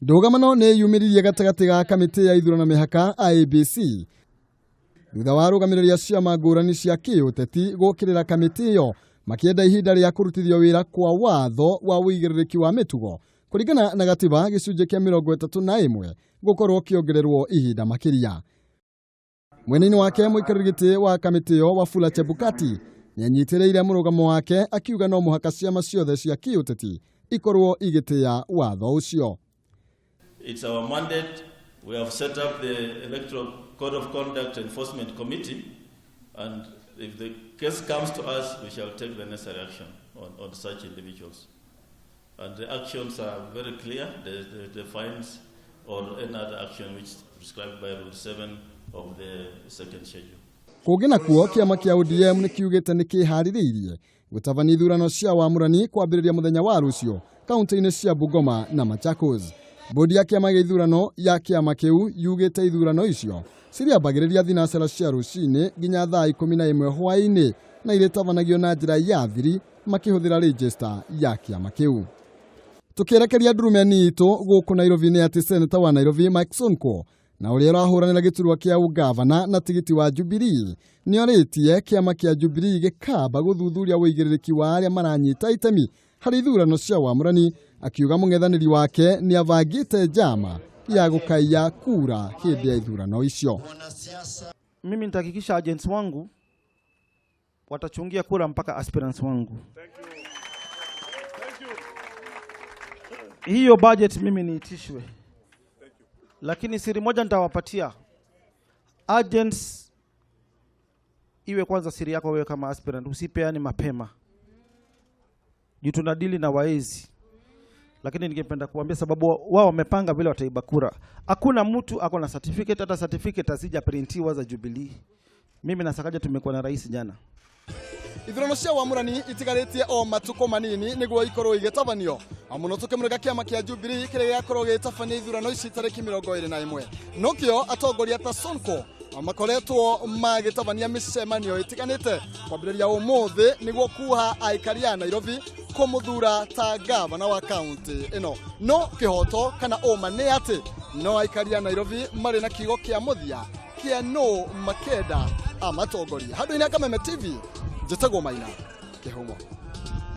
Ndũgamano nĩ yumĩririe gatagatĩ ga kamĩtĩ ya ithurano mĩhaka IEBC thutha wa arũgamĩrĩri ciama ngũrani cia kĩũteti gũkĩrĩra kamĩtĩ ĩyo makĩenda ihinda rĩa kũrutithio wĩra kwa watho wa wĩigĩrĩrĩki wa mĩtugo kũringana na gatiba gĩcunjĩ kĩa 31 gũkorwo kĩongererwo ihinda makĩria. Mwena-inĩ wake mũikarĩri gĩtĩ wa kamĩtĩ ĩyo Wafula Chebukati nĩanyitĩrĩire mũrũgamo wake akiuga no mũhaka ciama ciothe cia kĩũteti ikorwo igĩtĩĩa watho ũcio. It's our mandate. We have set up the Electoral Code of Conduct Enforcement Committee, and if the case comes to us, we shall take the necessary action on such individuals. And the actions are very clear, the fines or any other action which is prescribed by Rule 7 of the second schedule. Kũngĩ nakuo kĩama kĩa ODM nĩ kiugĩte nĩ kĩharĩrĩirie gũtabania ithurano cia wamũrani kwambĩrĩria mũthenya wa rũciũ kaunti-inĩ cia Bungoma na Machakos. Bodi ya kĩama gĩa ithurano ya kĩama kĩu yugĩte ithurano icio ciriambagĩrĩria thinacara cia rũcinĩ nginya thaa 11 hwaĩ-inĩ na irĩtabanagio na njĩra ya thiri makĩhũthĩra register ya kĩama kĩu. Tukĩrekeria ndurumeni itũ gũkũ Nairobi nĩ atĩ seneta wa Nairobi Mike Sonko na ũrĩa ũrahũranĩra gĩturwa kĩa ugavana na tigiti wa Jubilee nĩorĩtie kĩama kĩa Jubilee gĩkamba gũthuthuria wĩigĩrĩrĩki wa arĩa maranyita itemi harĩ ithurano cia wamũrani, akiuga mũng'ethanĩri wake nĩabangĩte njama ya gũkaiya kura hĩndĩ ya ithurano icio. Mimi nitahakikisha agents wangu watachungia kura mpaka aspirants wangu. Hiyo budget mimi niitishwe. Lakini siri moja nitawapatia. Agents, iwe kwanza siri yako wewe kama aspirant, usipeane mapema. Juu tunadili na waezi. Lakini ningependa kuambia sababu wao wamepanga vile wataiba kura. Hakuna mtu ako na certificate, hata certificate asija printiwa za Jubilee. Mimi na Sakaja tumekuwa na rais jana. Ithurano cia wamũrani itigarĩtie o matuko manini nĩguo ikorwo igĩtabanio. Mũno tũkĩmũrĩga kĩama kĩa Jubilee kĩrĩa gĩakorwo gĩtabania ithurano ici tarĩki 21. Nokĩo atongoria ta Sonko makoretwo magĩtabania mĩcemanio ĩtiganĩte kwambĩrĩria ũmũthĩ nĩguo kuha aikari a Nairobi kũmũthura ta gavana wa kaunti ĩno. No kĩhoto kana ũma nĩ atĩ no aikari a Nairobi marĩ na kiugo kĩa mũthia kĩa no makenda amatongoria. Handũ-inĩ Kameme TV, Njĩtagwo Maina Kĩhumo.